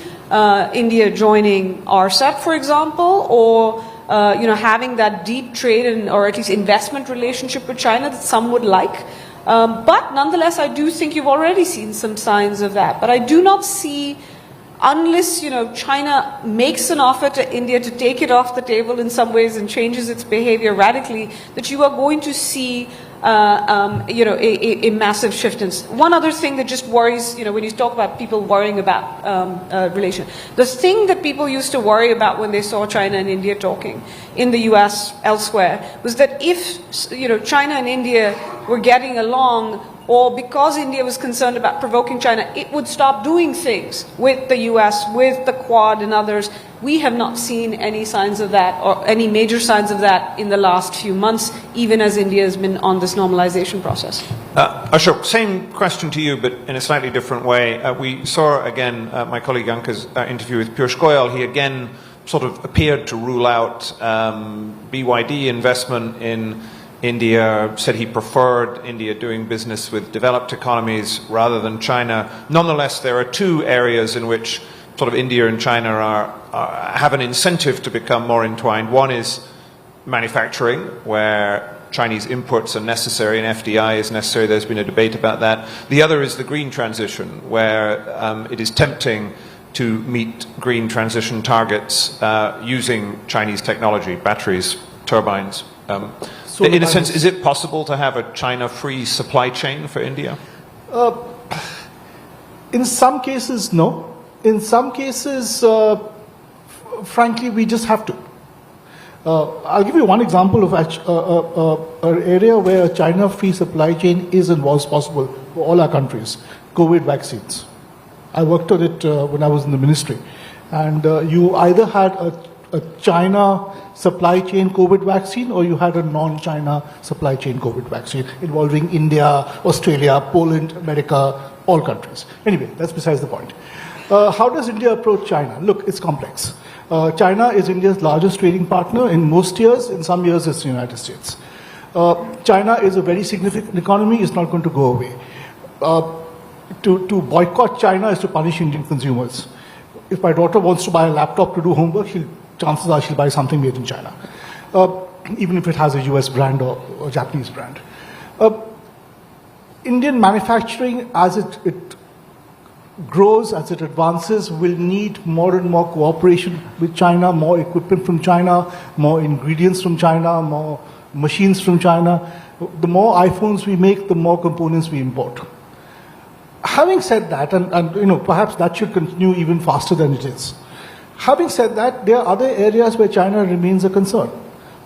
Speaker 4: India joining RCEP, for example, or having that deep trade or at least investment relationship with China that some would like. But nonetheless, I do think you've already seen some signs of that. But I do not see, unless China makes an offer to India to take it off the table in some ways and changes its behavior radically, that you are going to see a massive shift. And one other thing that just worries, when you talk about people worrying about relation, the thing that people used to worry about when they saw China and India talking in the US, elsewhere, was that if China and India were getting along, or because India was concerned about provoking China, it would stop doing things with the US, with the Quad and others. We have not seen any signs of that, or any major signs of that in the last few months, even as India has been on this normalization process.
Speaker 1: Ashok, same question to you, but in a slightly different way. We saw again my colleague Anka's interview with Piyush Goyal. He again sort of appeared to rule out BYD investment in India, said he preferred India doing business with developed economies rather than China. Nonetheless, there are two areas in which sort of India and China have an incentive to become more entwined. One is manufacturing, where Chinese inputs are necessary and FDI is necessary. There's been a debate about that. The other is the green transition, where it is tempting to meet green transition targets using Chinese technology, batteries, turbines. In a sense, is it possible to have a China-free supply chain for India?
Speaker 3: In some cases, no. In some cases, frankly, we just have to. I'll give you one example of an area where a China-free supply chain is and was possible for all our countries: COVID vaccines. I worked on it when I was in the ministry. And you either had a China supply chain COVID vaccine, or you had a non-China supply chain COVID vaccine involving India, Australia, Poland, America, all countries. Anyway, that's besides the point. How does India approach China? Look, it's complex. China is India's largest trading partner in most years. In some years, it's the United States. China is a very significant economy. It's not going to go away. To boycott China is to punish Indian consumers. If my daughter wants to buy a laptop to do homework, chances are she'll buy something made in China, even if it has a US brand or a Japanese brand. Indian manufacturing, as it grows, as it advances, will need more and more cooperation with China, more equipment from China, more ingredients from China, more machines from China. The more iPhones we make, the more components we import. Having said that, and perhaps that should continue even faster than it is. Having said that, there are other areas where China remains a concern.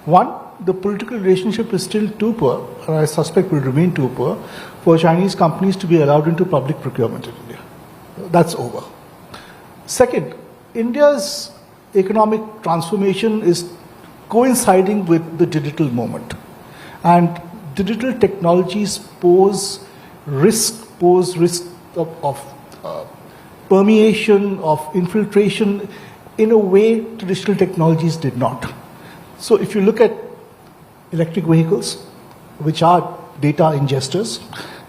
Speaker 3: One, the political relationship is still too poor, and I suspect will remain too poor, for Chinese companies to be allowed into public procurement in India. That's over. Second, India's economic transformation is coinciding with the digital moment. And digital technologies pose risk of permeation, of infiltration in a way traditional technologies did not. So if you look at electric vehicles, which are data ingesters,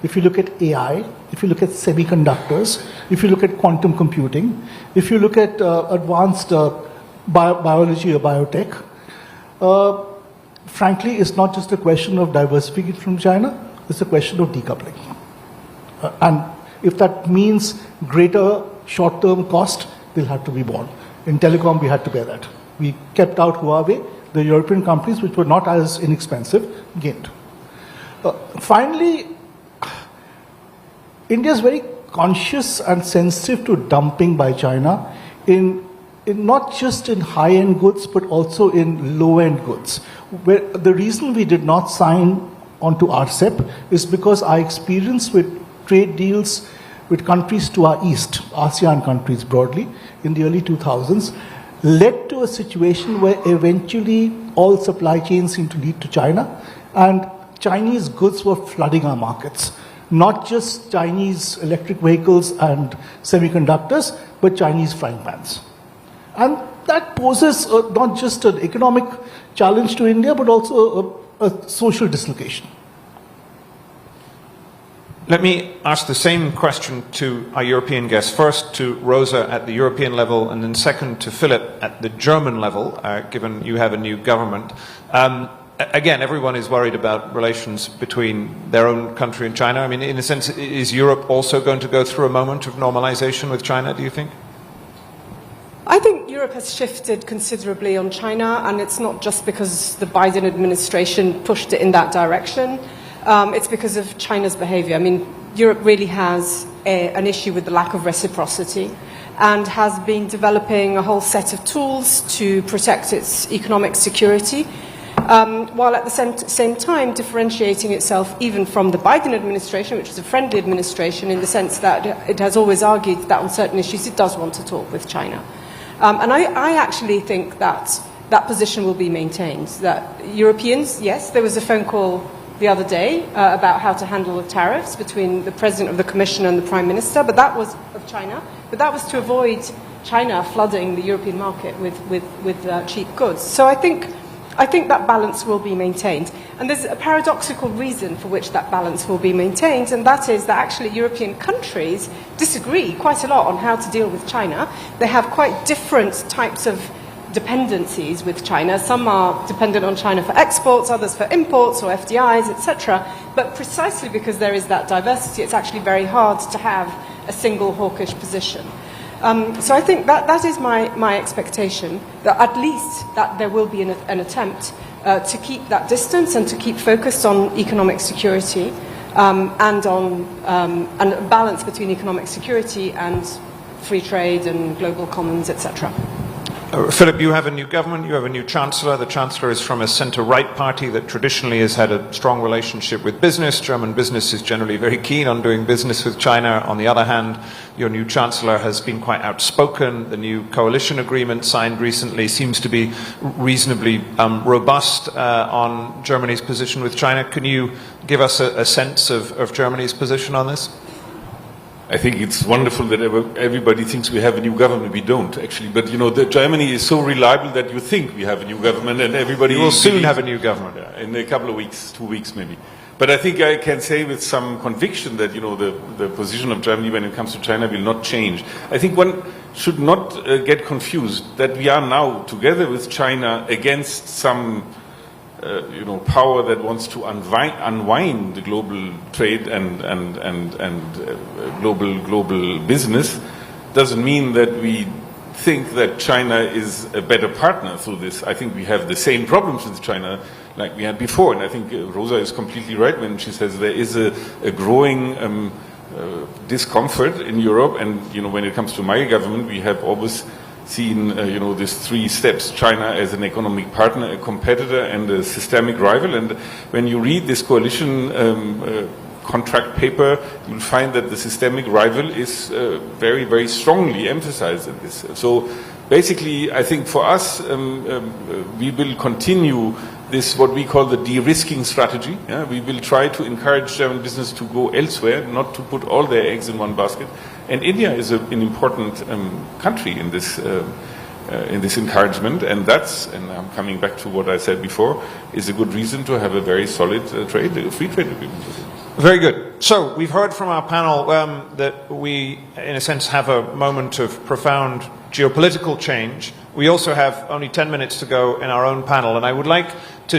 Speaker 3: if you look at AI, if you look at semiconductors, if you look at quantum computing, if you look at advanced biology or biotech, frankly, it's not just a question of diversification from China, it's a question of decoupling. And if that means greater short-term cost, they'll have to be borne. In telecom, we had to bear that. We kept out Huawei. The European companies, which were not as inexpensive, gained. Finally, India is very conscious and sensitive to dumping by China in not just in high-end goods, but also in low-end goods. Where the reason we did not sign onto RCEP is because our experience with trade deals with countries to our east, ASEAN countries broadly, in the early 2000s, led to a situation where eventually all supply chains seemed to lead to China, and Chinese goods were flooding our markets. Not just Chinese electric vehicles and semiconductors, but Chinese frying pans. And that poses not just an economic challenge to India, but also a social dislocation.
Speaker 1: Let me ask the same question to our European guests. First to Rosa at the European level, and then second to Philipp at the German level, given you have a new government. Again, everyone is worried about relations between their own country and China. I mean, in a sense, is Europe also going to go through a moment of normalization with China, do you think?
Speaker 7: I think Europe has shifted considerably on China, and it's not just because the Biden administration pushed it in that direction. It's because of China's behavior. I mean, Europe really has an issue with the lack of reciprocity and has been developing a whole set of tools to protect its economic security, while at the same time differentiating itself even from the Biden administration, which is a friendly administration in the sense that it has always argued that on certain issues it does want to talk with China. And I actually think that that position will be maintained, that Europeans, yes, there was a phone call the other day about how to handle the tariffs between the President of the Commission and the Prime Minister, but that was of China, but that was to avoid China flooding the European market with cheap goods. So I think that balance will be maintained. And there's a paradoxical reason for which that balance will be maintained, and that is that actually European countries disagree quite a lot on how to deal with China. They have quite different types of dependencies with China. Some are dependent on China for exports, others for imports or FDIs, etc. But precisely because there is that diversity, it's actually very hard to have a single hawkish position. So I think that is my expectation, that at least that there will be an attempt to keep that distance and to keep focused on economic security and on and a balance between economic security and free trade and global commons, etc.
Speaker 1: Philipp, you have a new government, you have a new chancellor. The chancellor is from a centre-right party that traditionally has had a strong relationship with business. German business is generally very keen on doing business with China. On the other hand, your new chancellor has been quite outspoken. The new coalition agreement signed recently seems to be reasonably robust on Germany's position with China. Can you give us a sense of Germany's position on this?
Speaker 6: I think it's wonderful that everybody thinks we have a new government. We don't, actually. But, you know, Germany is so reliable that you think we have a new government, and everybody...
Speaker 1: We will soon have a new government.
Speaker 6: In a couple of weeks, 2 weeks maybe. But I think I can say with some conviction that, you know, the position of Germany when it comes to China will not change. I think one should not get confused that we are now together with China against some... power that wants to unwind the global trade and global business, doesn't mean that we think that China is a better partner through this. I think we have the same problems with China like we had before, and I think Rosa is completely right when she says there is a growing discomfort in Europe, and when it comes to my government, we have always seen, these 3 steps: China as an economic partner, a competitor, and a systemic rival. And when you read this coalition contract paper, you'll find that the systemic rival is very, very strongly emphasized in this. So basically, I think for us, we will continue this, what we call the de-risking strategy. Yeah? We will try to encourage German business to go elsewhere, not to put all their eggs in one basket. And India is an important country in this encouragement, and that's, and I'm coming back to what I said before, is a good reason to have a very solid free trade agreement with India.
Speaker 1: Very good. So we've heard from our panel that we, in a sense, have a moment of profound geopolitical change. We also have only 10 minutes to go in our own panel, and I would like to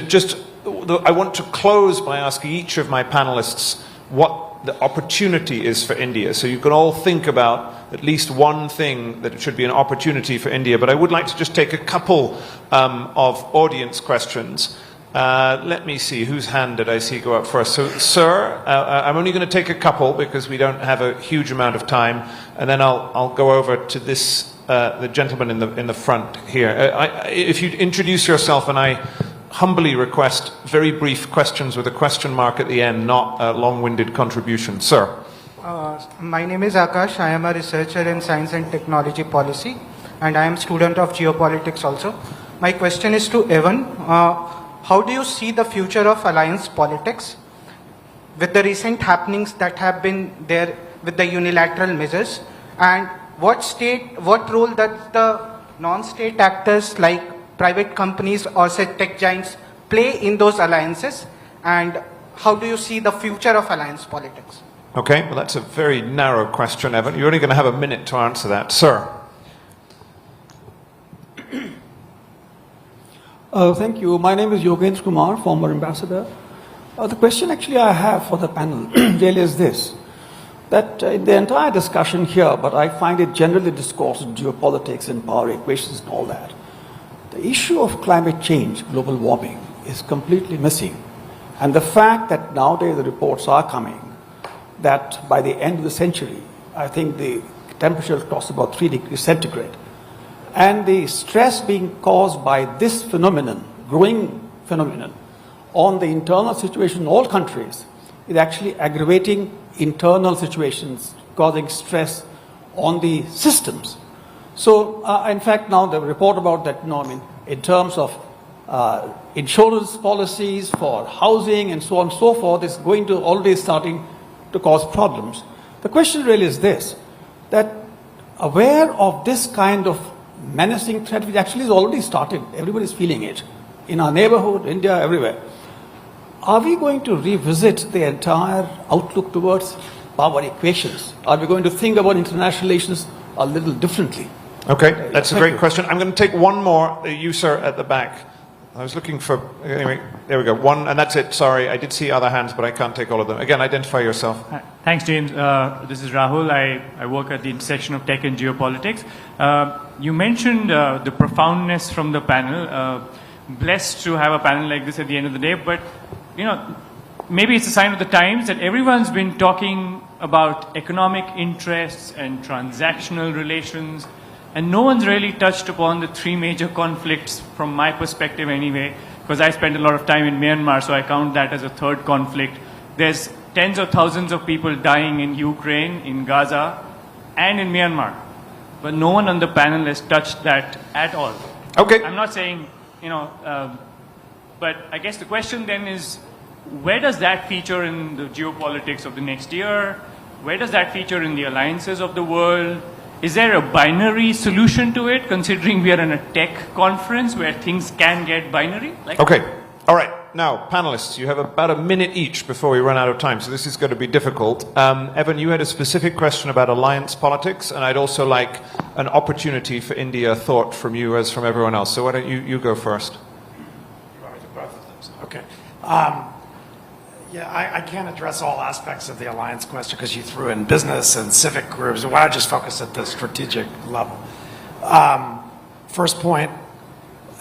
Speaker 1: I want to close by asking each of my panelists what the opportunity is for India. So you can all think about at least one thing that it should be an opportunity for India, but I would like to just take a couple of audience questions. Let me see, whose hand did I see go up first? So, sir, I'm only going to take a couple because we don't have a huge amount of time, and then I'll go over to this, the gentleman in the front here. If you'd introduce yourself, and I humbly request very brief questions with a question mark at the end, not a long-winded contribution. Sir.
Speaker 8: My name is Akash. I am a researcher in science and technology policy, and I am a student of geopolitics also. My question is to Evan. How do you see the future of alliance politics with the recent happenings that have been there with the unilateral measures? And what role does the non-state actors like private companies or say tech giants play in those alliances? And how do you see the future of alliance politics?
Speaker 1: Okay, well that's a very narrow question, Evan. You're only going to have a minute to answer that. Sir.
Speaker 9: Thank you. My name is Yogendra Kumar, former ambassador. The question actually I have for the panel really is this, that in the entire discussion here, but I find it generally discourses geopolitics and power equations and all that, the issue of climate change, global warming, is completely missing. And the fact that nowadays the reports are coming that by the end of the century, I think the temperature will cross about 3 degrees centigrade. And the stress being caused by this phenomenon, growing phenomenon, on the internal situation in all countries is actually aggravating internal situations, causing stress on the systems. So, in fact, now the report about that, in terms of insurance policies for housing and so on and so forth, is going to already starting to cause problems. The question really is this, that aware of this kind of menacing threat, which actually is already started, everybody is feeling it, in our neighborhood, India, everywhere. Are we going to revisit the entire outlook towards power equations? Are we going to think about international relations a little differently?
Speaker 1: Okay, that's a great question. I'm going to take one more. You, sir, at the back. I was looking for, anyway, there we go. One, and that's it. Sorry, I did see other hands, but I can't take all of them. Again, identify yourself.
Speaker 10: Thanks, James. This is Rahul. I work at the intersection of tech and geopolitics. You mentioned the profoundness from the panel. Blessed to have a panel like this at the end of the day, but, maybe it's a sign of the times that everyone's been talking about economic interests and transactional relations, and no one's really touched upon the three major conflicts from my perspective anyway, because I spent a lot of time in Myanmar, so I count that as a third conflict. There's tens of thousands of people dying in Ukraine, in Gaza, and in Myanmar. But no one on the panel has touched that at all.
Speaker 1: Okay.
Speaker 10: I'm not saying, but I guess the question then is, where does that feature in the geopolitics of the next year? Where does that feature in the alliances of the world? Is there a binary solution to it, considering we are in a tech conference where things can get binary?
Speaker 1: Okay. All right. Now, panelists, you have about a minute each before we run out of time, so this is going to be difficult. Evan, you had a specific question about alliance politics, and I'd also like an opportunity for India thought from you as from everyone else. So why don't you go first?
Speaker 2: Okay. I can't address all aspects of the alliance question because you threw in business and civic groups. Why don't I just focus at the strategic level? First point,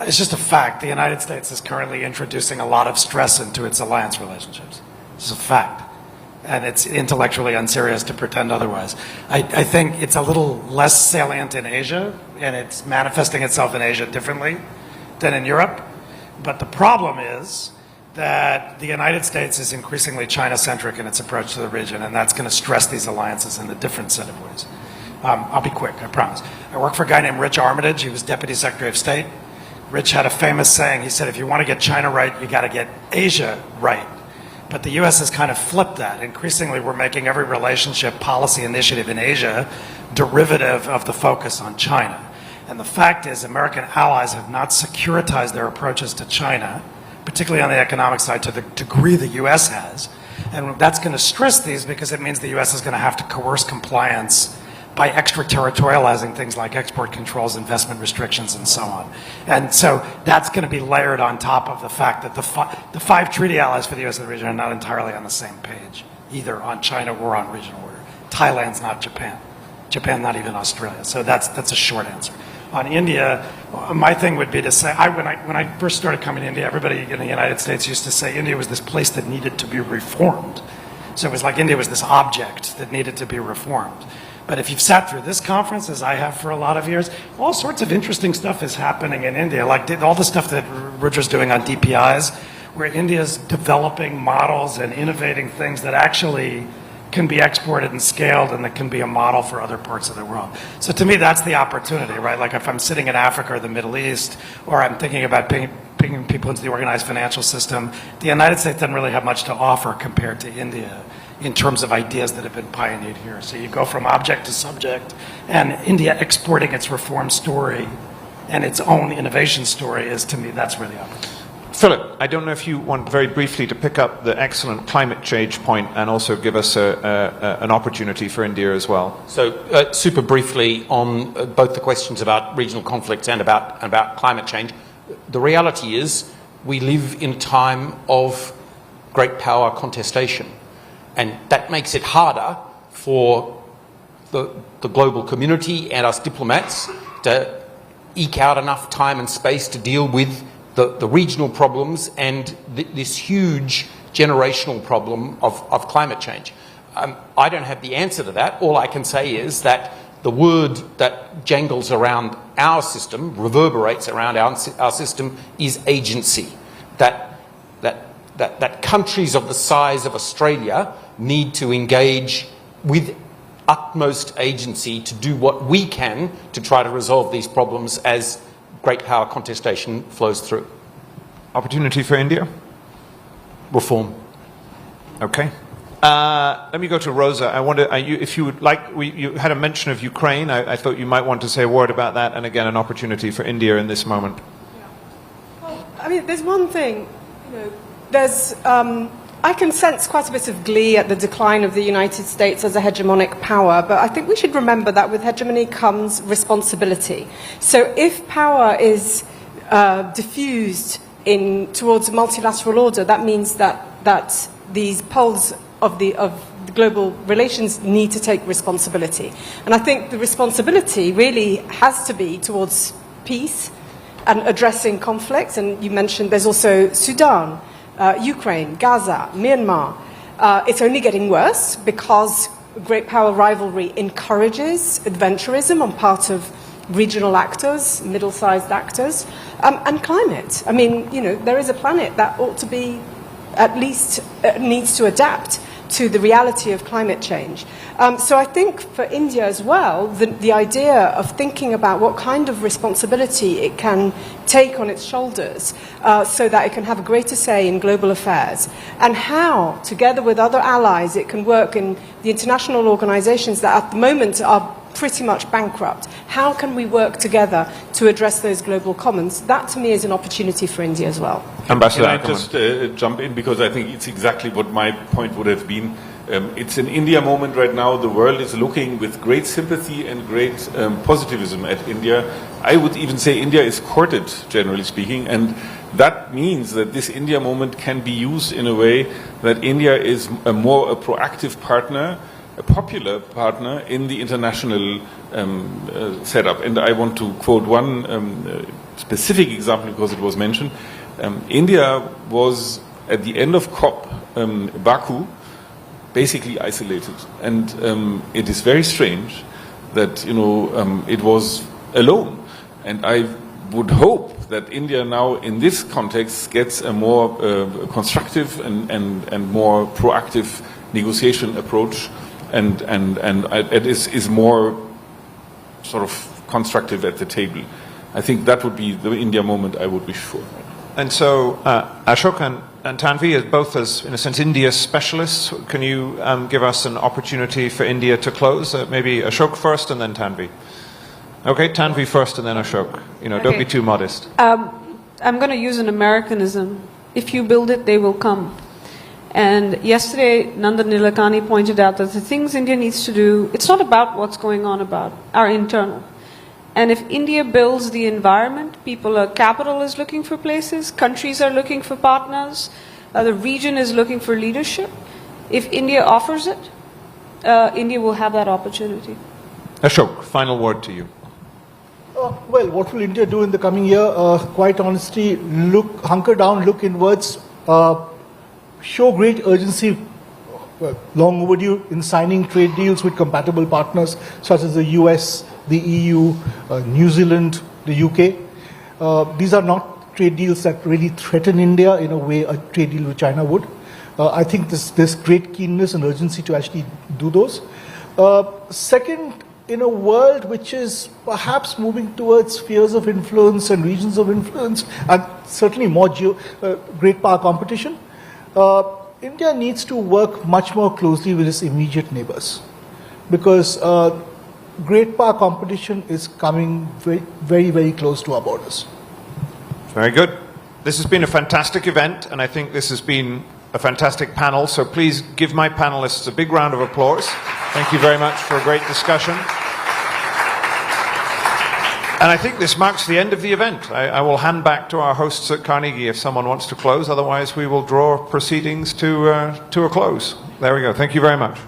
Speaker 2: it's just a fact. The United States is currently introducing a lot of stress into its alliance relationships. It's a fact. And it's intellectually unserious to pretend otherwise. I think it's a little less salient in Asia, and it's manifesting itself in Asia differently than in Europe. But the problem is that the United States is increasingly China-centric in its approach to the region, and that's going to stress these alliances in a different set of ways. I'll be quick, I promise. I work for a guy named Rich Armitage. He was Deputy Secretary of State. Rich had a famous saying. He said, if you want to get China right, you got to get Asia right. But the U.S. has kind of flipped that. Increasingly, we're making every relationship policy initiative in Asia derivative of the focus on China. And the fact is, American allies have not securitized their approaches to China, particularly on the economic side, to the degree the U.S. has. And that's going to stress these because it means the U.S. is going to have to coerce compliance by extraterritorializing things like export controls, investment restrictions, and so on. And so that's going to be layered on top of the fact that the five treaty allies for the U.S. in the region are not entirely on the same page, either on China or on regional order. Thailand's not Japan. Japan, not even Australia. So that's a short answer. On India, my thing would be to say, when I first started coming to India, everybody in the United States used to say India was this place that needed to be reformed. So it was like India was this object that needed to be reformed. But if you've sat through this conference, as I have for a lot of years, all sorts of interesting stuff is happening in India, like all the stuff that Rudra's doing on DPIs, where India's developing models and innovating things that actually can be exported and scaled and that can be a model for other parts of the world. So to me, that's the opportunity, right? Like if I'm sitting in Africa or the Middle East, or I'm thinking about bringing people into the organized financial system, the United States doesn't really have much to offer compared to India in terms of ideas that have been pioneered here. So you go from object to subject, and India exporting its reform story and its own innovation story is, to me, that's where the opportunity.
Speaker 1: Philip, I don't know if you want very briefly to pick up the excellent climate change point and also give us an opportunity for India as well.
Speaker 5: So, super briefly on both the questions about regional conflicts and about climate change. The reality is we live in a time of great power contestation, and that makes it harder for the global community and us diplomats to eke out enough time and space to deal with the regional problems and this huge generational problem of climate change. I don't have the answer to that. All I can say is that the word that jangles around our system, reverberates around our system, is agency. That countries of the size of Australia need to engage with utmost agency to do what we can to try to resolve these problems as great power contestation flows through.
Speaker 1: Opportunity for India?
Speaker 5: Reform.
Speaker 1: Okay. Let me go to Rosa. I wonder, if you would like, you had a mention of Ukraine. I thought you might want to say a word about that, and again, an opportunity for India in this moment.
Speaker 7: Well, I mean, there's one thing, there's, I can sense quite a bit of glee at the decline of the United States as a hegemonic power, but I think we should remember that with hegemony comes responsibility. So if power is diffused towards a multilateral order, that means that these poles of the global relations need to take responsibility. And I think the responsibility really has to be towards peace and addressing conflicts. And you mentioned there's also Sudan, Ukraine, Gaza, Myanmar. It's only getting worse because great power rivalry encourages adventurism on part of regional actors, middle-sized actors, and climate. I mean, there is a planet that ought to be, at least needs to adapt to the reality of climate change. So I think for India as well, the idea of thinking about what kind of responsibility it can take on its shoulders so that it can have a greater say in global affairs, and how, together with other allies, it can work in the international organizations that at the moment are pretty much bankrupt. How can we work together to address those global commons? That, to me, is an opportunity for India as well.
Speaker 1: Ambassador
Speaker 6: Can I
Speaker 1: Ackermann.
Speaker 6: just jump in, because I think it's exactly what my point would have been. It's an India moment right now. The world is looking with great sympathy and great positivism at India. I would even say India is courted, generally speaking, and that means that this India moment can be used in a way that India is a proactive partner, a popular partner in the international setup. And I want to quote one specific example because it was mentioned. India was, at the end of COP, Baku, basically isolated. And it is very strange that, it was alone. And I would hope that India now, in this context, gets a more constructive and more proactive negotiation approach, and it is more sort of constructive at the table. I think that would be the India moment I would wish for.
Speaker 1: And so, Ashok and Tanvi, as in a sense, India specialists, can you give us an opportunity for India to close? Maybe Ashok first and then Tanvi. Okay, Tanvi first and then Ashok. Don't be too modest.
Speaker 4: I'm going to use an Americanism. If you build it, they will come. And yesterday, Nandan Nilekani pointed out that the things India needs to do, it's not about what's going on about our internal. And if India builds the environment, capital is looking for places, countries are looking for partners, the region is looking for leadership. If India offers it, India will have that opportunity.
Speaker 1: Ashok, final word to you.
Speaker 3: Well, what will India do in the coming year? Quite honestly, hunker down, look inwards, show great urgency, long overdue, in signing trade deals with compatible partners such as the US, the EU, New Zealand, the UK. These are not trade deals that really threaten India in a way a trade deal with China would. I think there's great keenness and urgency to actually do those. Second, in a world which is perhaps moving towards spheres of influence and regions of influence, and certainly more great power competition, India needs to work much more closely with its immediate neighbors, because great power competition is coming very, very, very close to our borders.
Speaker 1: Very good. This has been a fantastic event, and I think this has been a fantastic panel, so please give my panelists a big round of applause. Thank you very much for a great discussion. And I think this marks the end of the event. I will hand back to our hosts at Carnegie if someone wants to close, otherwise we will draw proceedings to a close. There we go. Thank you very much.